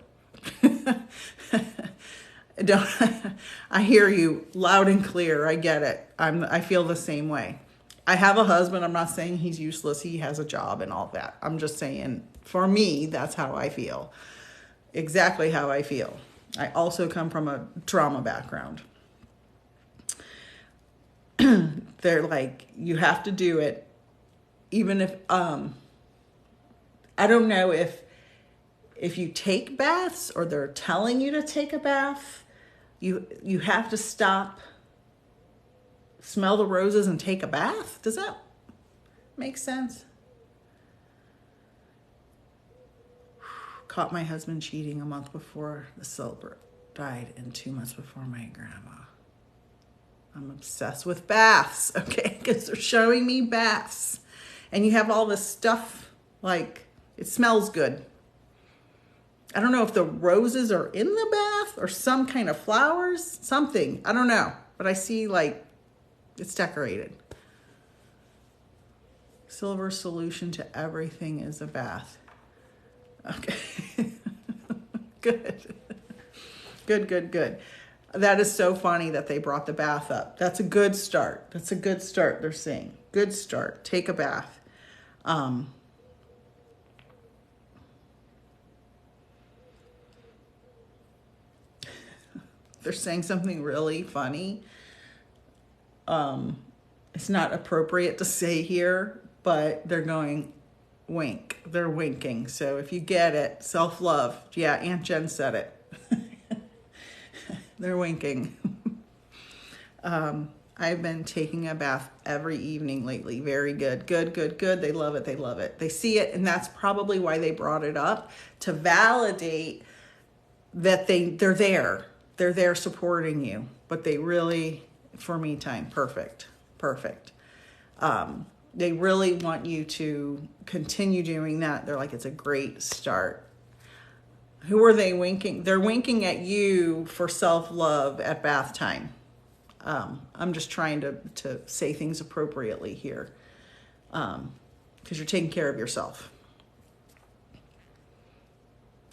I hear you loud and clear. I get it. I feel the same way. I have a husband. I'm not saying he's useless. He has a job and all that. I'm just saying, for me, that's how I feel. Exactly how I feel. I also come from a trauma background. They're like, you have to do it. Even if, I don't know if you take baths or they're telling you to take a bath, you have to stop, smell the roses and take a bath. Does that make sense? Caught my husband cheating a month before the celebrant died and 2 months before my grandma. I'm obsessed with baths, okay? Because they're showing me baths. And you have all this stuff, like, it smells good. I don't know if the roses are in the bath or some kind of flowers, something. I don't know. But I see, like, it's decorated. Silver solution to everything is a bath. Okay. Good. Good. That is so funny that they brought the bath up. That's a good start. That's a good start, they're saying. Good start. Take a bath. They're saying something really funny. It's not appropriate to say here, but they're going wink. They're winking. So if you get it, self-love. Yeah, Aunt Jen said it. They're winking. I've been taking a bath every evening lately. Very good. Good. They love it. They see it, and that's probably why they brought it up, to validate that they're there. They're there supporting you. But they really, for me time, perfect. They really want you to continue doing that. They're like, it's a great start. Who are they winking? They're winking at you for self-love at bath time. I'm just trying to say things appropriately here, because you're taking care of yourself.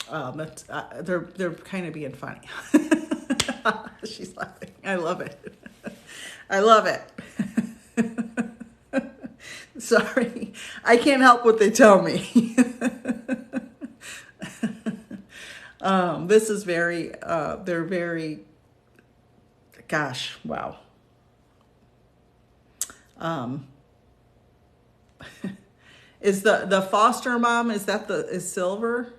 They're kind of being funny. She's laughing. I love it. Sorry. I can't help what they tell me. This is very, they're very, gosh, wow. Is the foster mom, is Silver?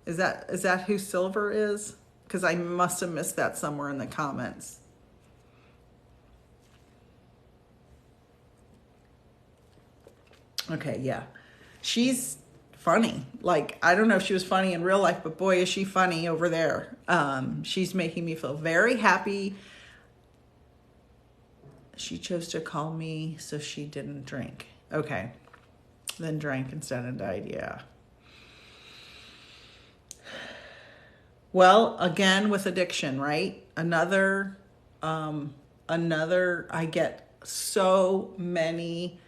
Is that who Silver is? Because I must have missed that somewhere in the comments. Okay, yeah. She's funny. Like, I don't know if she was funny in real life, but boy, is she funny over there. She's making me feel very happy. She chose to call me so she didn't drink. Okay. Then drank instead and died, yeah. Well, again, with addiction, right? Another, I get so many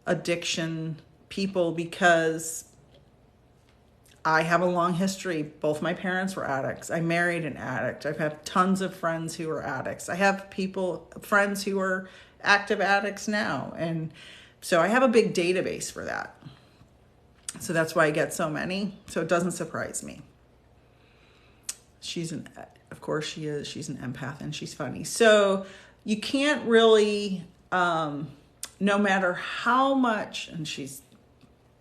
addiction people because I have a long history. Both my parents were addicts. I married an addict. I've had tons of friends who are addicts. I have friends who are active addicts now. And so I have a big database for that. So that's why I get so many. So it doesn't surprise me. Of course she is. She's an empath and she's funny. So you can't really, no matter how much, and she's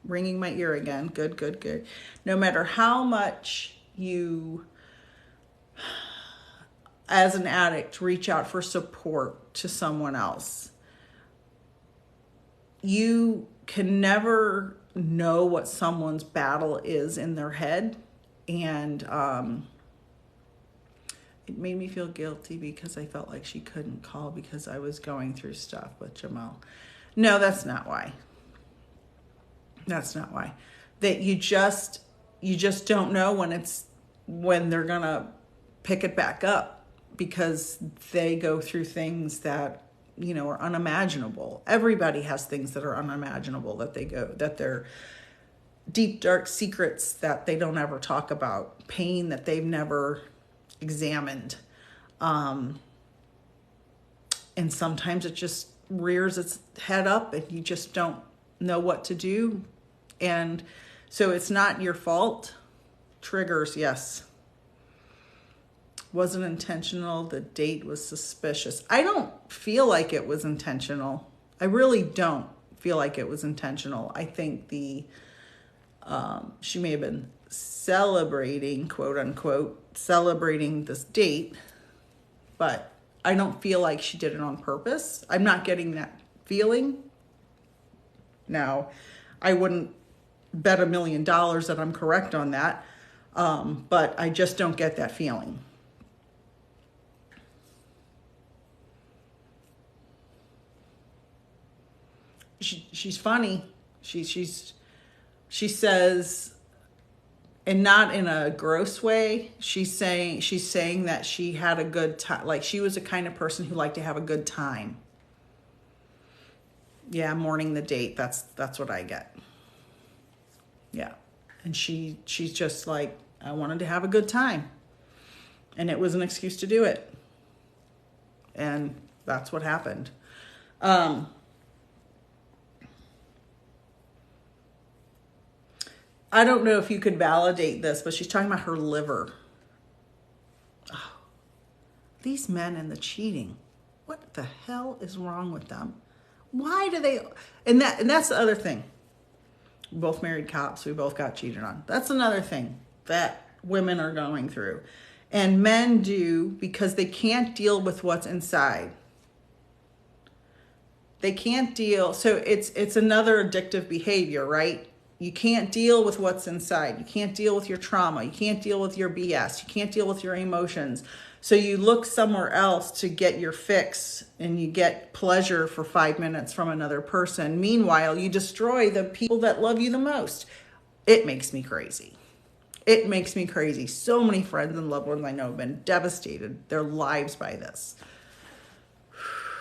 ringing my ear again. Good. No matter how much you, as an addict, reach out for support to someone else, you can never know what someone's battle is in their head. And it made me feel guilty because I felt like she couldn't call because I was going through stuff with Jamal. No, that's not why. That's not why. That you just don't know when they're gonna pick it back up, because they go through things that, are unimaginable. Everybody has things that are unimaginable that they're deep, dark secrets that they don't ever talk about, pain that they've never examined. And sometimes it just rears its head up and you just don't know what to do. And so it's not your fault. Triggers, yes. Wasn't intentional. The date was suspicious. I don't feel like it was intentional. I really don't feel like it was intentional. I think she may have been celebrating, quote unquote, celebrating this date, but I don't feel like she did it on purpose. I'm not getting that feeling. Now, I wouldn't bet $1 million that I'm correct on that, but I just don't get that feeling. She's funny. She says, and not in a gross way, she's saying that she had a good time. Like, she was the kind of person who liked to have a good time. Yeah, mourning the date. That's what I get. Yeah. And she's just like, I wanted to have a good time. And it was an excuse to do it. And that's what happened. I don't know if you could validate this, but she's talking about her liver. Oh, these men and the cheating. What the hell is wrong with them? Why do they? And that's the other thing. We both married cops. We both got cheated on. That's another thing that women are going through. And men do, because they can't deal with what's inside. They can't deal. So it's another addictive behavior, right? You can't deal with what's inside. You can't deal with your trauma. You can't deal with your BS. You can't deal with your emotions. So you look somewhere else to get your fix, and you get pleasure for 5 minutes from another person. Meanwhile, you destroy the people that love you the most. It makes me crazy. It makes me crazy. So many friends and loved ones I know have been devastated, their lives, by this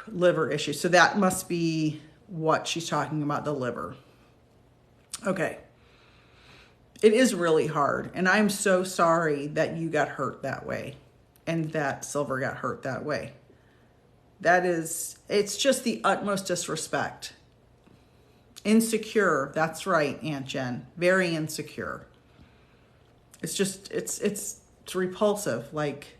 liver issue. So that must be what she's talking about, the liver. Okay. It is really hard. And I'm so sorry that you got hurt that way and that Silver got hurt that way. It's just the utmost disrespect. Insecure. That's right, Aunt Jen. Very insecure. It's just, it's repulsive. Like,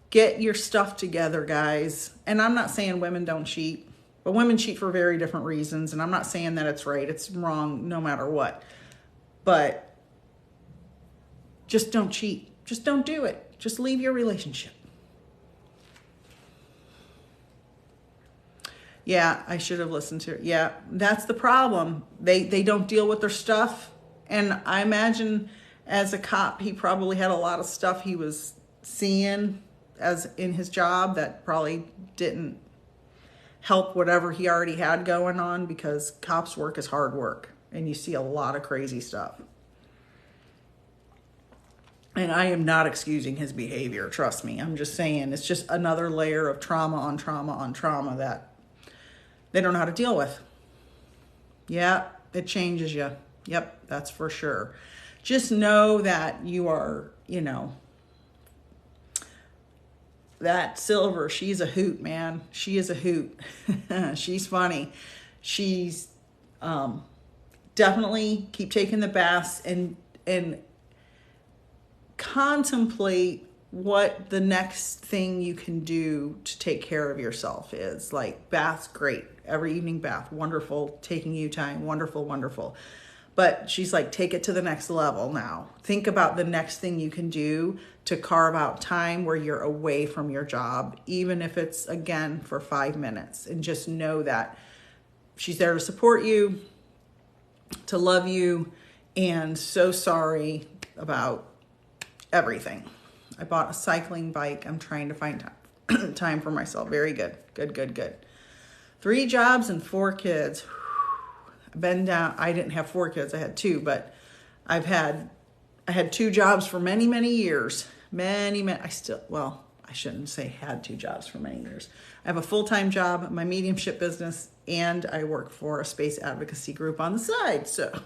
get your stuff together, guys. And I'm not saying women don't cheat, but women cheat for very different reasons. And I'm not saying that it's right. It's wrong no matter what. But just don't cheat. Just don't do it. Just leave your relationship. Yeah, I should have listened to it. Yeah, that's the problem. They don't deal with their stuff. And I imagine as a cop, he probably had a lot of stuff he was seeing as in his job that probably didn't help whatever he already had going on, because cops work is hard work and you see a lot of crazy stuff. And I am not excusing his behavior, trust me. I'm just saying it's just another layer of trauma on trauma on trauma that they don't know how to deal with. Yeah, it changes you. Yep, that's for sure. Just know that you are, that Silver, she's a hoot, man. She is a hoot. She's funny. She's definitely keep taking the baths and contemplate what the next thing you can do to take care of yourself is. Like, bath's great. Every evening bath, wonderful. Taking you time, wonderful, wonderful. But she's like, take it to the next level now. Think about the next thing you can do to carve out time where you're away from your job, even if it's, again, for 5 minutes. And just know that she's there to support you, to love you, and so sorry about everything. I bought a cycling bike. I'm trying to find time for myself. Very good. Good. 3 jobs and 4 kids. I've been down. I didn't have 4 kids. I had 2, but I had 2 jobs for many, many years. I shouldn't say had 2 jobs for many years. I have a full-time job, my mediumship business, and I work for a space advocacy group on the side. So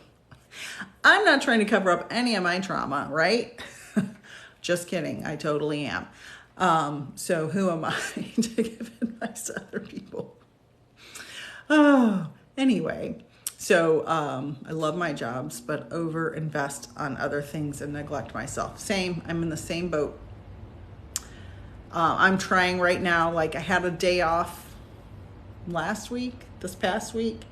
I'm not trying to cover up any of my trauma, right? Just kidding. I totally am. So who am I to give advice to other people? Oh, anyway. So I love my jobs, but over-invest on other things and neglect myself. Same. I'm in the same boat. I'm trying right now. Like, I had a day off this past week,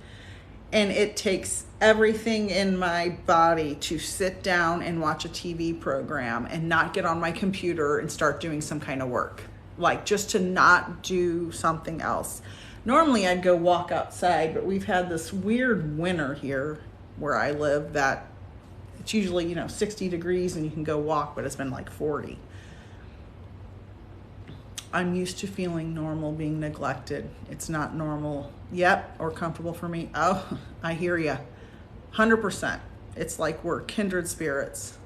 and it takes everything in my body to sit down and watch a TV program and not get on my computer and start doing some kind of work. Like, just to not do something else. Normally I'd go walk outside, but we've had this weird winter here where I live that it's usually, 60 degrees and you can go walk, but it's been like 40. I'm used to feeling normal being neglected. It's not normal yet or comfortable for me. Oh, I hear ya. 100%. It's like we're kindred spirits.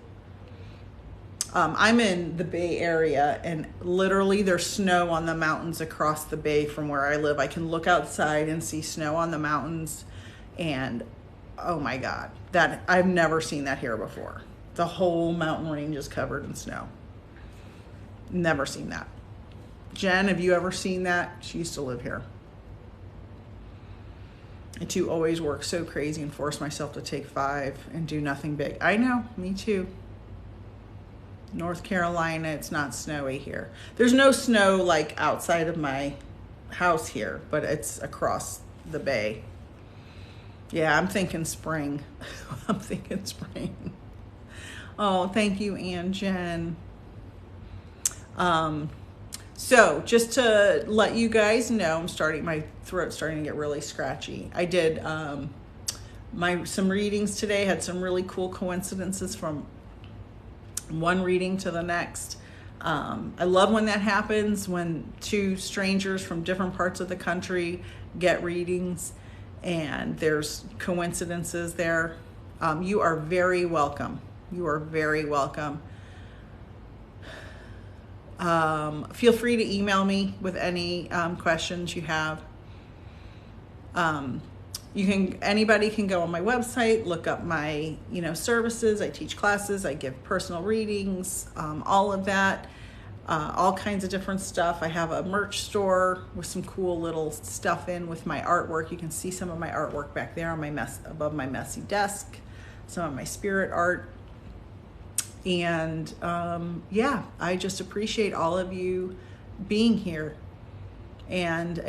I'm in the Bay Area, and literally there's snow on the mountains across the bay from where I live. I can look outside and see snow on the mountains, and oh my God, that I've never seen that here before. The whole mountain range is covered in snow. Never seen that. Jen, have you ever seen that? She used to live here. And to always work so crazy and force myself to take 5 and do nothing big. I know, me too. North Carolina, it's not snowy here. There's no snow like outside of my house here, but it's across the bay. Yeah, I'm thinking spring. I'm thinking spring. Oh, thank you, Ann Jen. So just to let you guys know, my throat's starting to get really scratchy. I did some readings today, had some really cool coincidences from one reading to the next. I love when that happens, when 2 strangers from different parts of the country get readings and there's coincidences there. You are very welcome. You are very welcome. Feel free to email me with any questions you have. Anybody can go on my website, look up my, services. I teach classes, I give personal readings, all of that. all kinds of different stuff. I have a merch store with some cool little stuff in with my artwork. You can see some of my artwork back there on above my messy desk, some of my spirit art. And yeah, I just appreciate all of you being here. And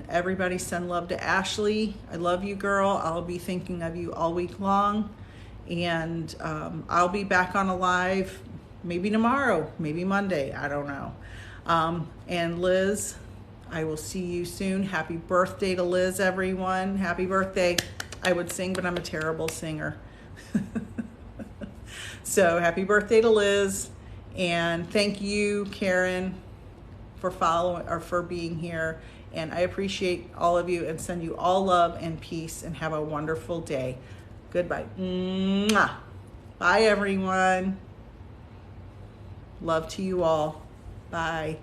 everybody send love to Ashley. I love you, girl. I'll be thinking of you all week long. And I'll be back on a live maybe tomorrow, maybe Monday, I don't know. And Liz, I will see you soon. Happy birthday to Liz, everyone. Happy birthday. I would sing, but I'm a terrible singer. So happy birthday to Liz. And thank you, Karen, for following or for being here. And I appreciate all of you and send you all love and peace and have a wonderful day. Goodbye. Mwah. Bye, everyone. Love to you all. Bye.